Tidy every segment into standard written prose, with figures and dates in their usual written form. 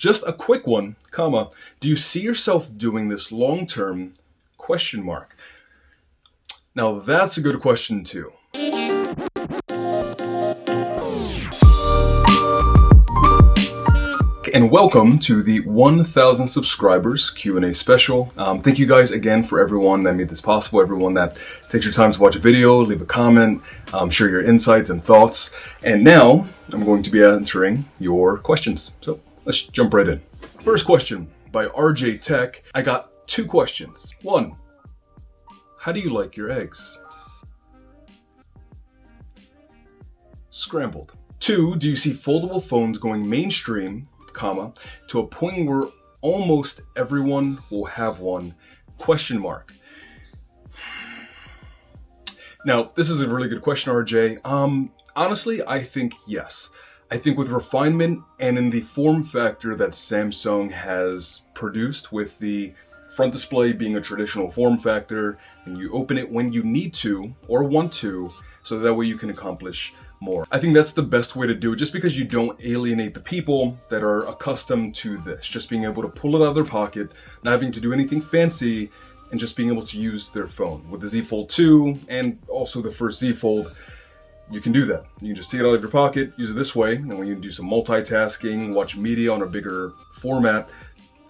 Just a quick one, comma, do you see yourself doing this long term? Question mark. Now that's a good question too. And welcome to the 1,000 subscribers Q&A special. Thank you guys again for everyone that made this possible, everyone that takes your time to watch a video, leave a comment, share your insights and thoughts. And now I'm going to be answering your questions. So let's jump right in. First question by RJ Tech. I got two questions. One, how do you like your eggs? Scrambled. Two, do you see foldable phones going mainstream, comma, to a point where almost everyone will have one? Question mark. Now, this is a really good question, RJ. Honestly, I think yes. I think with refinement and in the form factor that Samsung has produced, with the front display being a traditional form factor, and you open it when you need to or want to, so that way you can accomplish more. I think that's the best way to do it, just because you don't alienate the people that are accustomed to this. Just being able to pull it out of their pocket, not having to do anything fancy, and just being able to use their phone. With the Z Fold 2 and also the first Z Fold, you can do that. You can just take it out of your pocket, use it this way, and when you do some multitasking, watch media on a bigger format,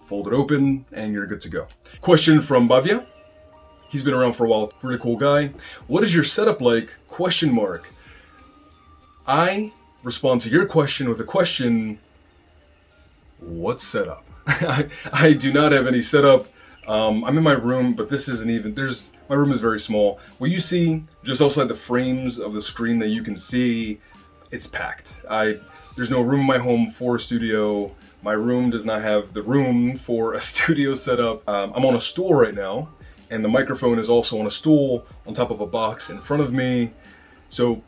fold it open, and you're good to go. Question from Bavia. He's been around for a while, really cool guy. What is your setup like? Question mark. I respond to your question with a question, what setup? I do not have any setup. I'm in my room, but this isn't even, my room is very small. What you see just outside the frames of the screen that you can see, it's packed. There's no room in my home for a studio. My room does not have the room for a studio setup. I'm on a stool right now, and the microphone is also on a stool on top of a box in front of me. So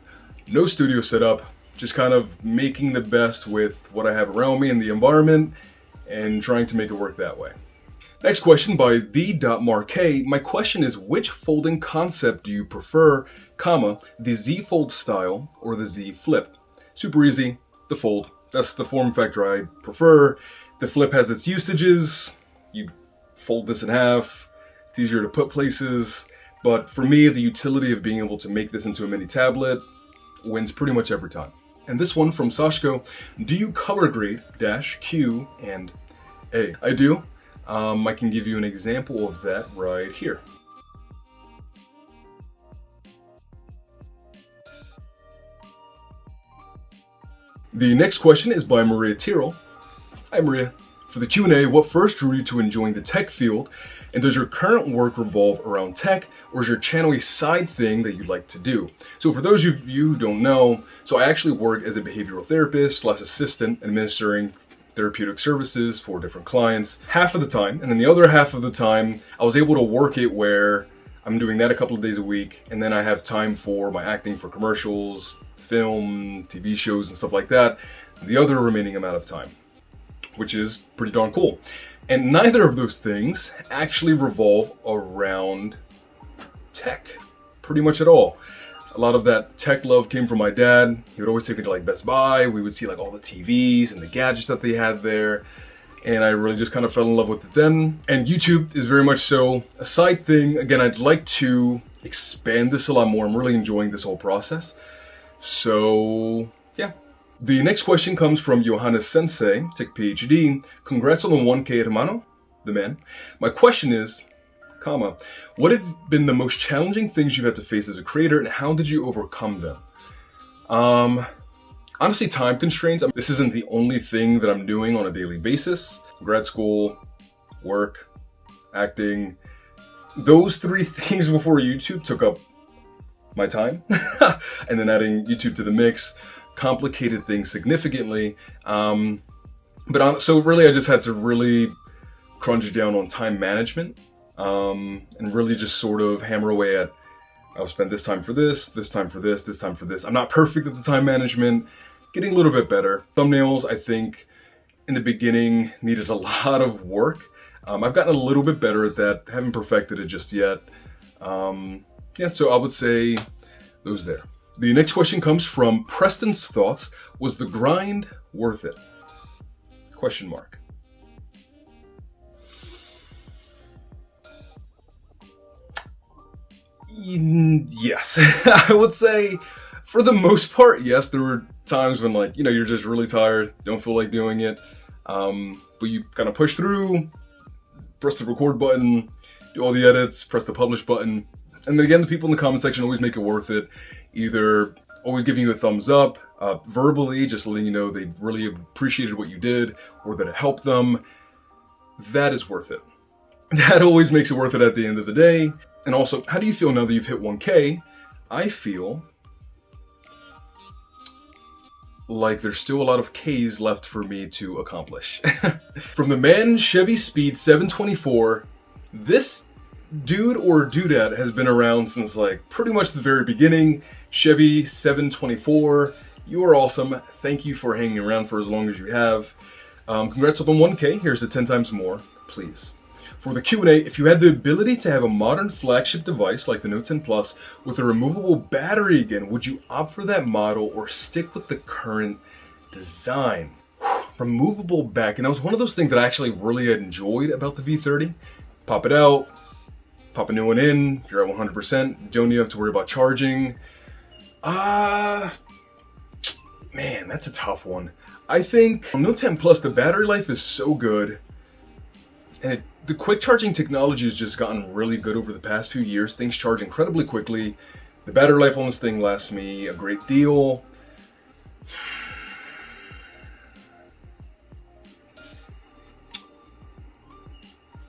no studio setup, just kind of making the best with what I have around me in the environment and trying to make it work that way. Next question by the.marque. My question is, which folding concept do you prefer, comma, the Z Fold style or the Z Flip? Super easy, the Fold. That's the form factor I prefer. The Flip has its usages. You fold this in half, it's easier to put places. But for me, the utility of being able to make this into a mini tablet wins pretty much every time. And this one from Sashko, do you color grade -Q and A? I do. I can give you an example of that right here. The next question is by Maria Tyrrell. Hi Maria. For the Q&A, what first drew you to enjoying the tech field? And does your current work revolve around tech, or is your channel a side thing that you like to do? So for those of you who don't know, so I actually work as a behavioral therapist / assistant administering therapeutic services for different clients half of the time. And then the other half of the time, I was able to work it where I'm doing that a couple of days a week. And then I have time for my acting for commercials, film, TV shows and stuff like that. The other remaining amount of time, which is pretty darn cool. And neither of those things actually revolve around tech, pretty much at all. A lot of that tech love came from my dad. He would always take me to like Best Buy. We would see like all the TVs and the gadgets that they had there. And I really just kind of fell in love with it then. And YouTube is very much so a side thing. Again, I'd like to expand this a lot more. I'm really enjoying this whole process. So yeah. The next question comes from Johannes Sensei, Tech PhD. Congrats on the 1K, hermano, the man. My question is, comma, what have been the most challenging things you've had to face as a creator, and how did you overcome them? Honestly, time constraints. This isn't the only thing that I'm doing on a daily basis. Grad school, work, acting. Those three things before YouTube took up my time. And then adding YouTube to the mix complicated things significantly. So really I just had to really crunch down on time management, and really just sort of hammer away at, I'll spend this time for this time for this time for this. I'm not perfect at the time management, getting a little bit better. Thumbnails, I think in the beginning needed a lot of work. I've gotten a little bit better at that, haven't perfected it just yet. So I would say those there. The next question comes from Preston's Thoughts. Was the grind worth it? Question mark. Yes. I would say for the most part, yes. There were times when, like, you're just really tired, don't feel like doing it. But you kind of push through, press the record button, do all the edits, press the publish button. And then again, the people in the comment section always make it worth it. Either always giving you a thumbs up, verbally, just letting you know they really appreciated what you did, or that it helped them. That is worth it. That always makes it worth it at the end of the day. And also, how do you feel now that you've hit 1K? I feel like there's still a lot of Ks left for me to accomplish. From the man Chevy Speed 724, this dude or dudette has been around since like pretty much the very beginning. Chevy 724, you are awesome. Thank you for hanging around for as long as you have. Congrats up on 1K. Here's the 10 times more, please. For the Q&A, if you had the ability to have a modern flagship device like the Note 10 Plus with a removable battery again, would you opt for that model or stick with the current design? Removable back, and that was one of those things that I actually really enjoyed about the V30. Pop it out, pop a new one in, you're at 100%, don't even have to worry about charging. Man, that's a tough one. I think on Note 10 Plus, the battery life is so good, and the quick charging technology has just gotten really good over the past few years. Things charge incredibly quickly. The battery life on this thing lasts me a great deal.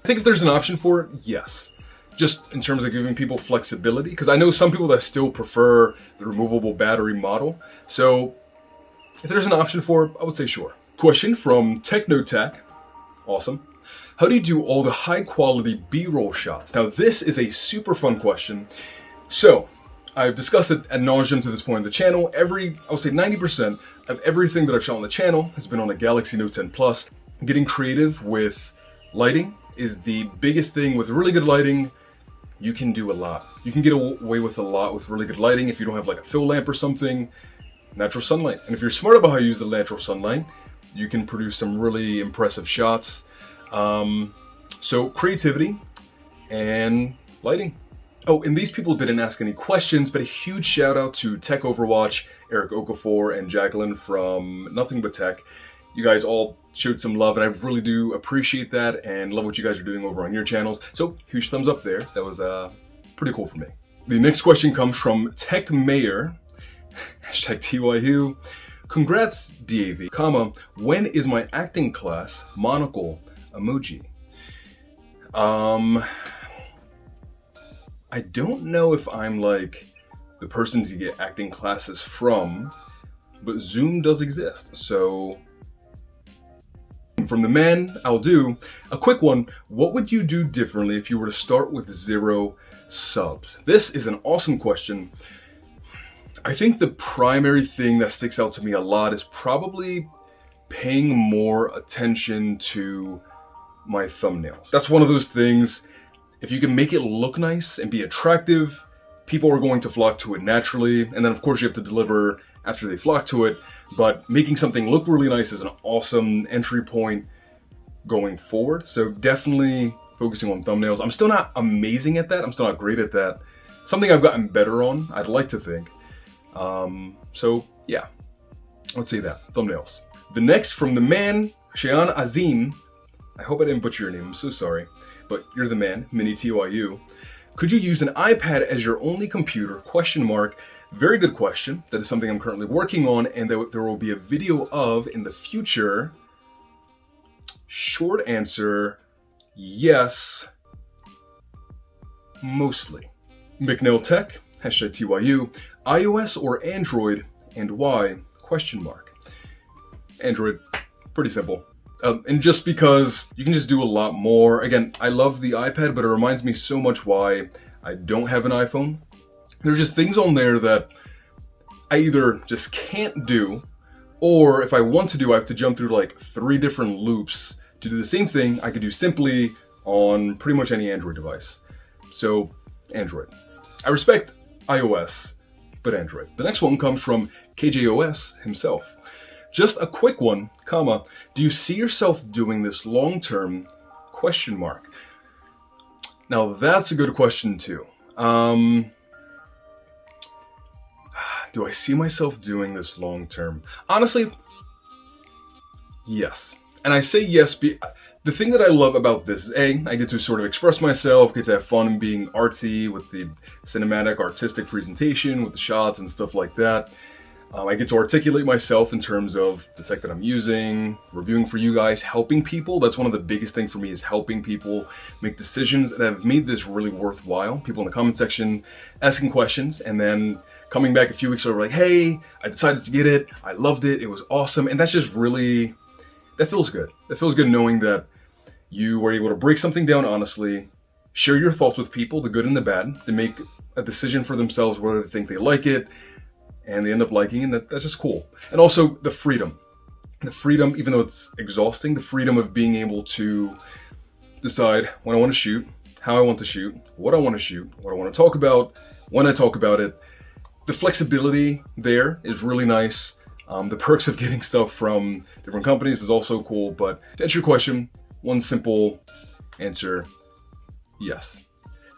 I think if there's an option for it, yes. Just in terms of giving people flexibility, because I know some people that still prefer the removable battery model. So if there's an option for it, I would say sure. Question from Technotech. Awesome. How do you do all the high quality B-roll shots? Now this is a super fun question. So I've discussed it ad nauseum to this point in the channel. I would say 90% of everything that I've shot on the channel has been on a Galaxy Note 10 Plus. Getting creative with lighting is the biggest thing. With really good lighting, you can do a lot. You can get away with a lot with really good lighting if you don't have like a fill lamp or something. Natural sunlight. And if you're smart about how you use the natural sunlight, you can produce some really impressive shots. So creativity and lighting. Oh, and these people didn't ask any questions, but a huge shout out to Tech Overwatch, Eric Okafor, and Jacqueline from Nothing But Tech. You guys all showed some love, and I really do appreciate that and love what you guys are doing over on your channels. So huge thumbs up there. That was pretty cool for me. The next question comes from Tech Mayor, hashtag TYU. Congrats, DAV, comma, when is my acting class? Monocle emoji. I don't know if I'm like the person to get acting classes from, but Zoom does exist. So from the man, I'll do a quick one. What would you do differently if you were to start with 0 subs? This is an awesome question. I think the primary thing that sticks out to me a lot is probably paying more attention to my thumbnails. That's one of those things, if you can make it look nice and be attractive, people are going to flock to it naturally. And then of course you have to deliver after they flock to it, but making something look really nice is an awesome entry point going forward. So definitely focusing on thumbnails. I'm still not amazing at that. I'm still not great at that. Something I've gotten better on, I'd like to think. So yeah, let's say that, thumbnails. The next from the man, Shayan Azim. I hope I didn't butcher your name, I'm so sorry, but you're the man, Mini TYU. Could you use an iPad as your only computer? Question mark. Very good question. That is something I'm currently working on and there will be a video of in the future. Short answer, yes, mostly. McNeil Tech, hashtag TYU, iOS or Android, and why? Question mark. Android, pretty simple. And just because you can just do a lot more. Again, I love the iPad, but it reminds me so much why I don't have an iPhone. There's just things on there that I either just can't do, or if I want to do, I have to jump through like 3 different loops to do the same thing I could do simply on pretty much any Android device. So, Android. I respect iOS, but Android. The next one comes from KJOS himself. Just a quick one, comma, do you see yourself doing this long term? Question mark. Now that's a good question too. Do I see myself doing this long term? Honestly, yes. And I say yes. The thing that I love about this is I get to sort of express myself, get to have fun being artsy with the cinematic, artistic presentation, with the shots and stuff like that. I get to articulate myself in terms of the tech that I'm using, reviewing for you guys, helping people. That's one of the biggest things for me, is helping people make decisions that have made this really worthwhile. People in the comment section asking questions, and then coming back a few weeks later like, hey, I decided to get it. I loved it. It was awesome. And that's just really, that feels good. It feels good knowing that you were able to break something down honestly, share your thoughts with people, the good and the bad. They make a decision for themselves whether they think they like it, and they end up liking it, and that's just cool. And also the freedom, even though it's exhausting, the freedom of being able to decide when I want to shoot, how I want to shoot, what I want to shoot, what I want to talk about, when I talk about it. The flexibility there is really nice. The perks of getting stuff from different companies is also cool. But to answer your question, one simple answer, yes.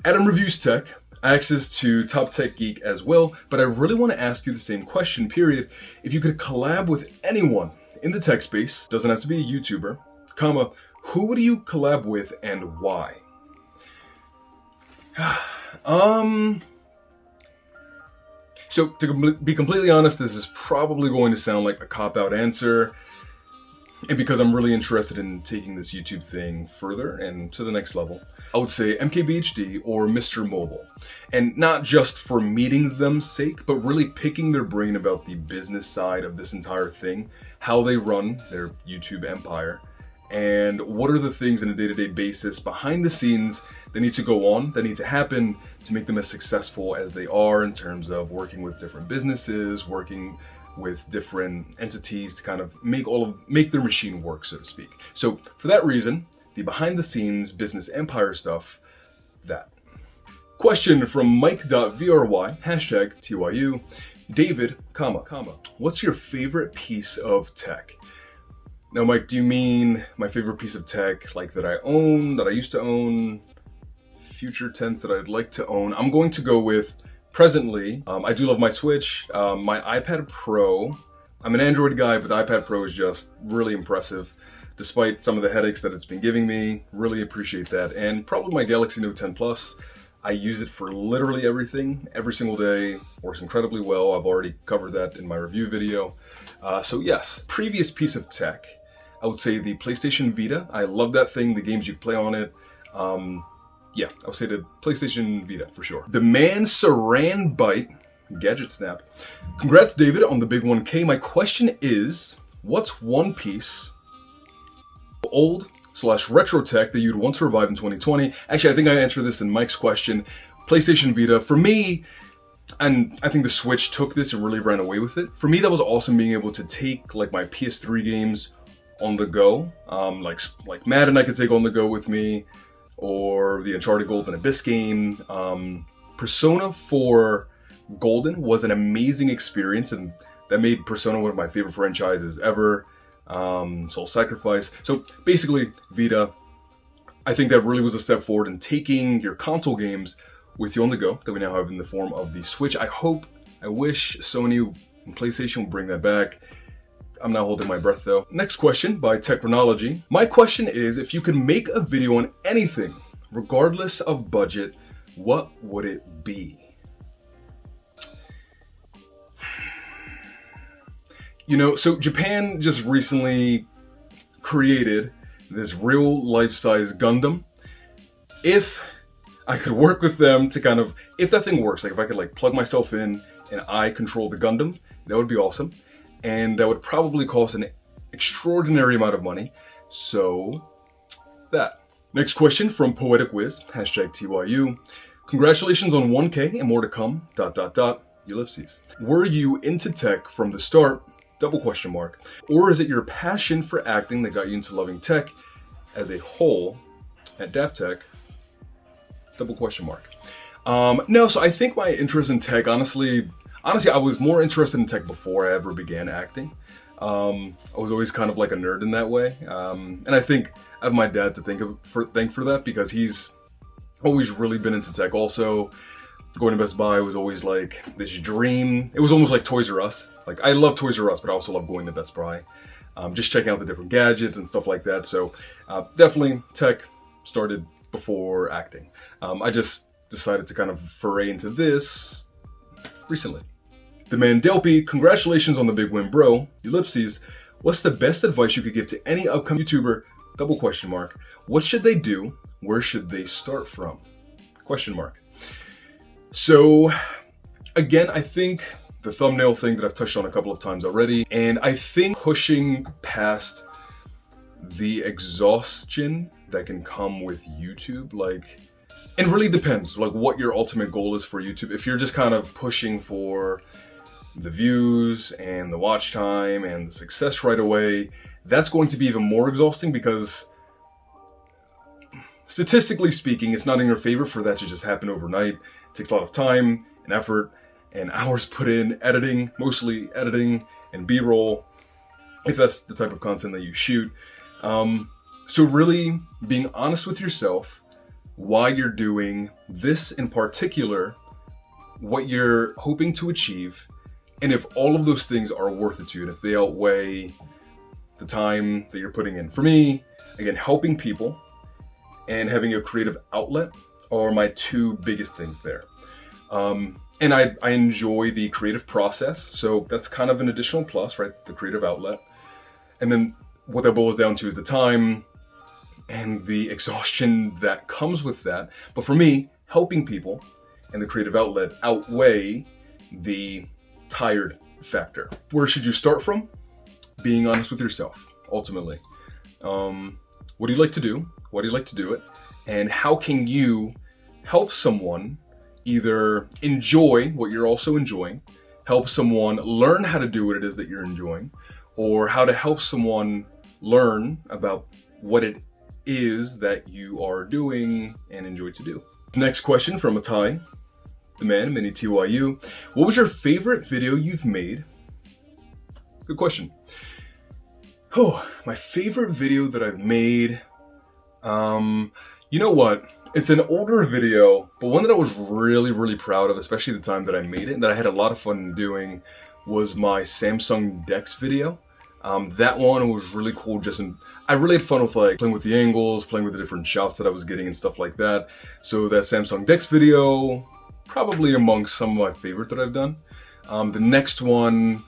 Adam Reviews Tech, access to Top Tech Geek as well, but I really want to ask you the same question, period. If you could collab with anyone in the tech space, doesn't have to be a YouTuber, comma, who would you collab with and why? So to be completely honest, this is probably going to sound like a cop-out answer. And because I'm really interested in taking this YouTube thing further and to the next level, I would say MKBHD or Mr. Mobile. And not just for meeting them's sake, but really picking their brain about the business side of this entire thing, how they run their YouTube empire, and what are the things on a day-to-day basis behind the scenes that need to go on, that need to happen to make them as successful as they are in terms of working with different businesses, working with different entities to kind of make their machine work, so to speak. So for that reason, the behind the scenes business empire stuff, that. Question from Mike.vry, hashtag TYU, David, comma, what's your favorite piece of tech? Now, Mike, do you mean my favorite piece of tech, like that I own, that I used to own, future tense that I'd like to own? I'm going to go with presently. I do love my Switch, my iPad Pro. I'm an Android guy, but the iPad Pro is just really impressive. Despite some of the headaches that it's been giving me, really appreciate that. And probably my Galaxy Note 10 Plus. I use it for literally everything, every single day, works incredibly well. I've already covered that in my review video. So yes, previous piece of tech, I would say the PlayStation Vita. I love that thing, the games you play on it. Yeah, I would say the PlayStation Vita for sure. The man Saran Bite, Gadget Snap. Congrats, David, on the big 1K. My question is, what's one piece old/retro tech that you'd want to revive in 2020? Actually, I think I answered this in Mike's question. PlayStation Vita. For me, and I think the Switch took this and really ran away with it. For me, that was awesome being able to take like my PS3 games on the go. Like Madden I could take on the go with me, or the Uncharted Golden Abyss game. Persona 4 Golden was an amazing experience, and that made Persona one of my favorite franchises ever. Soul Sacrifice. So basically, Vita, I think that really was a step forward in taking your console games with you on the go that we now have in the form of the Switch. I wish Sony and PlayStation will bring that back. I'm not holding my breath though. Next question by Technology. My question is, if you could make a video on anything, regardless of budget, what would it be? You know, so Japan just recently created this real life-size Gundam. If I could work with them to kind of, if that thing works, like if I could like plug myself in and I control the Gundam, that would be awesome. And that would probably cost an extraordinary amount of money. So, that. Next question from Poetic Wiz, hashtag TYU. Congratulations on 1K and more to come, ... ellipses. Were you into tech from the start, ... or is it your passion for acting that got you into loving tech as a whole at Daft Tech, ... No, so I think my interest in tech, honestly, I was more interested in tech before I ever began acting. I was always kind of like a nerd in that way. And I think I have my dad to thank for that, because he's always really been into tech also. Going to Best Buy was always like this dream. It was almost like Toys R Us. Like, I love Toys R Us, but I also love going to Best Buy. Just checking out the different gadgets and stuff like that. So definitely tech started before acting. I just decided to kind of foray into this recently. The man Delpy, congratulations on the big win, bro. Ellipses, what's the best advice you could give to any upcoming YouTuber? Double question mark. What should they do? Where should they start from? Question mark. So again, I think the thumbnail thing that I've touched on a couple of times already, and I think pushing past the exhaustion that can come with YouTube, like, it really depends like what your ultimate goal is for YouTube. If you're just kind of pushing for the views and the watch time and the success right away, that's going to be even more exhausting because statistically speaking, it's not in your favor for that to just happen overnight. It takes a lot of time and effort and hours put in editing, mostly editing and B-roll, if that's the type of content that you shoot. So really being honest with yourself, why you're doing this in particular, what you're hoping to achieve, and if all of those things are worth it to you, and if they outweigh the time that you're putting in. For me, again, helping people and having a creative outlet are my two biggest things there. And I enjoy the creative process, so that's kind of an additional plus, right? The creative outlet. And then what that boils down to is the time and the exhaustion that comes with that. But for me, helping people and the creative outlet outweigh the tired factor. Where should you start from? Being honest with yourself, ultimately. What do you like to do? Why do you like to do it? And how can you help someone either enjoy what you're also enjoying, help someone learn how to do what it is that you're enjoying, or how to help someone learn about what it is that you are doing and enjoy to do. Next question from Atai, the man, Mini TYU. What was your favorite video you've made? Good question. Oh, my favorite video that I've made. You know what? It's an older video, but one that I was really, really proud of, especially the time that I made it, and that I had a lot of fun doing, was my Samsung DeX video. That one was really cool. I really had fun with like playing with the angles, playing with the different shots that I was getting and stuff like that. So that Samsung DeX video, probably amongst some of my favorite that I've done. The next one,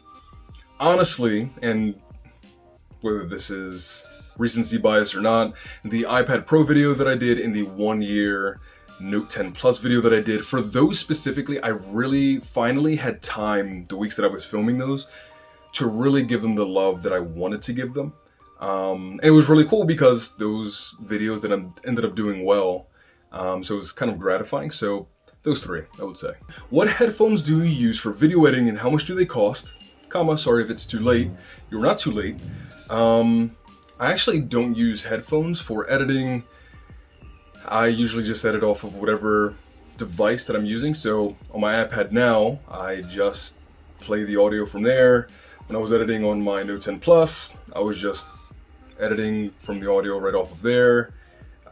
honestly, and whether this is recency bias or not, the iPad Pro video that I did in the 1 year Note 10 Plus video that I did, for those specifically, I really finally had time, the weeks that I was filming those, to really give them the love that I wanted to give them. And it was really cool because those videos that ended up doing well, so it was kind of gratifying. So those three, I would say. What headphones do you use for video editing and how much do they cost? Sorry if it's too late. You're not too late. I actually don't use headphones for editing. I usually just edit off of whatever device that I'm using. So on my iPad now, I just play the audio from there. When I was editing on my Note 10 Plus, I was just editing from the audio right off of there.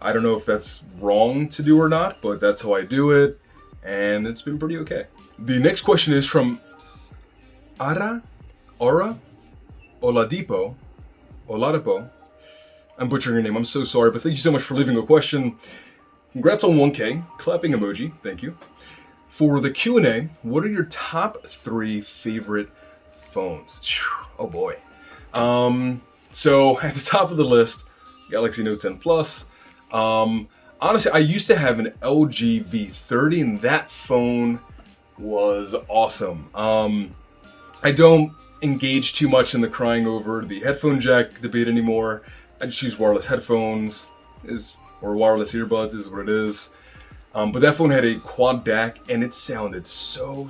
I don't know if that's wrong to do or not, but that's how I do it, and it's been pretty okay. The next question is from Aura Oladipo. I'm butchering your name, I'm so sorry, but thank you so much for leaving a question. Congrats on 1K, clapping emoji, thank you. For the Q&A, what are your top 3 favorite phones? Oh boy. So at the top of the list, Galaxy Note 10 Plus. Honestly, I used to have an LG V30 and that phone was awesome. I don't engage too much in the crying over the headphone jack debate anymore. I just use wireless headphones or wireless earbuds is what it is. But that phone had a quad DAC and it sounded so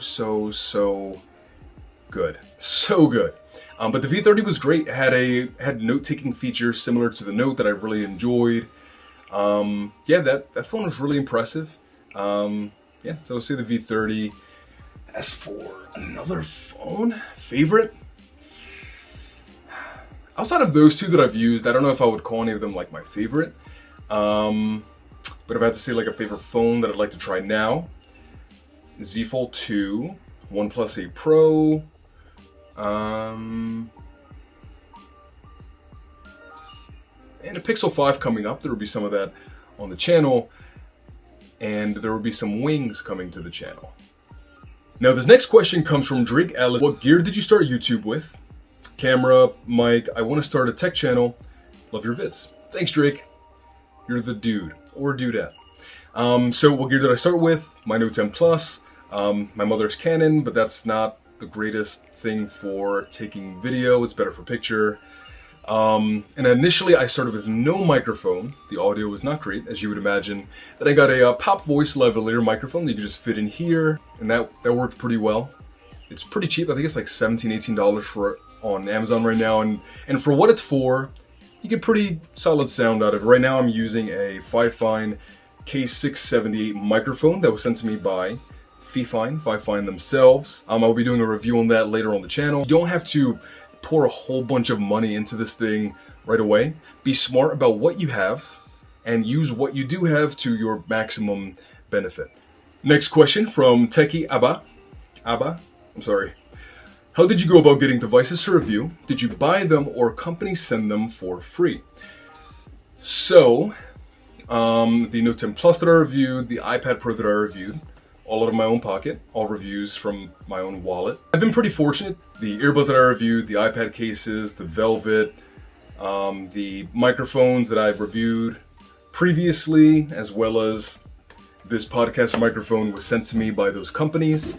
good. So good. But the V30 was great. It had note-taking features similar to the Note that I really enjoyed. Yeah, that phone was really impressive. Yeah, so I'll say the V30. As for another phone favorite, outside of those two that I've used, I don't know if I would call any of them like my favorite. But if I had to say like a favorite phone that I'd like to try now, Z Fold 2, OnePlus 8 Pro, and a Pixel 5 coming up. There will be some of that on the channel, and there will be some wings coming to the channel. Now, this next question comes from Drake Ellis. What gear did you start YouTube with? Camera, mic, I want to start a tech channel. Love your vids. Thanks, Drake. You're the dude, or dudette. So what gear did I start with? My Note 10 Plus. My mother's Canon, but that's not the greatest thing for taking video. It's better for picture. And initially I started with no microphone. The audio was not great, as you would imagine. Then I got a pop voice lavalier microphone that you could just fit in here, and that worked pretty well. It's pretty cheap. I think it's like $17, $18 for it on Amazon right now, and for what it's for, you get pretty solid sound out of it. Right now I'm using a Fifine K678 microphone that was sent to me by Fifine themselves. I'll be doing a review on that later on the channel. You don't have to pour a whole bunch of money into this thing right away. Be smart about what you have and use what you do have to your maximum benefit. Next question from Techie Abba. I'm sorry. How did you go about getting devices to review? Did you buy them or companies send them for free? So, the Note 10 Plus that I reviewed, the iPad Pro that I reviewed, all out of my own pocket, all reviews from my own wallet. I've been pretty fortunate. The earbuds that I reviewed, the iPad cases, the Velvet, the microphones that I've reviewed previously, as well as this podcast microphone was sent to me by those companies.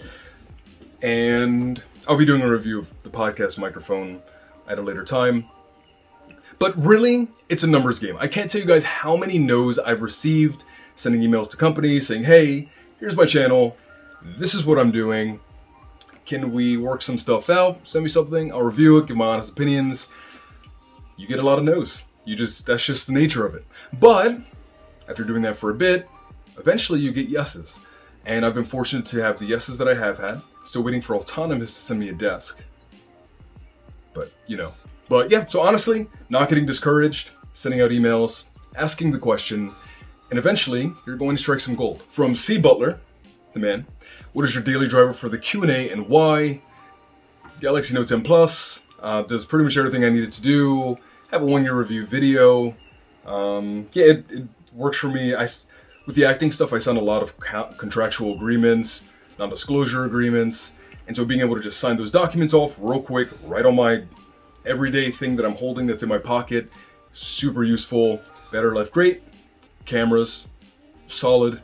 And I'll be doing a review of the podcast microphone at a later time. But really, it's a numbers game. I can't tell you guys how many no's I've received sending emails to companies saying, hey, here's my channel, this is what I'm doing, can we work some stuff out, send me something, I'll review it, give my honest opinions. You get a lot of no's. That's just the nature of it. But after doing that for a bit, eventually you get yeses. And I've been fortunate to have the yeses that I have had. Still waiting for Autonomous to send me a desk. But, But yeah, so honestly, not getting discouraged, sending out emails, asking the question, and eventually you're going to strike some gold. From C. Butler, the man, what is your daily driver for the Q&A and why? Galaxy Note 10 Plus does pretty much everything I needed to do. Have a 1-year review video. It works for me. With the acting stuff, I signed a lot of contractual agreements, non-disclosure agreements, and so being able to just sign those documents off real quick, right on my everyday thing that I'm holding that's in my pocket, super useful. Battery life great, cameras solid.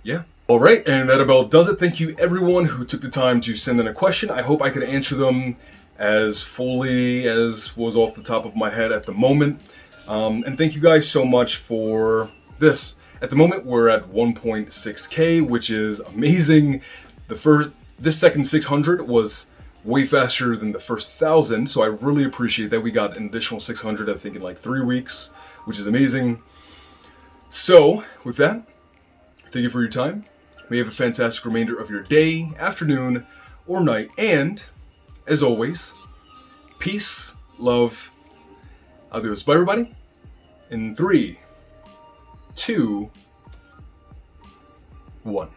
Yeah. All right, and that about does it. Thank you everyone who took the time to send in a question. I hope I could answer them as fully as was off the top of my head at the moment. And thank you guys so much for this. At the moment, we're at 1.6K, which is amazing. This second 600 was way faster than the first 1,000, so I really appreciate that. We got an additional 600, I think, in like 3 weeks, which is amazing. So, with that, thank you for your time. May you have a fantastic remainder of your day, afternoon, or night, and, as always, peace, love, adios. Bye, everybody. In 3, 2, 1.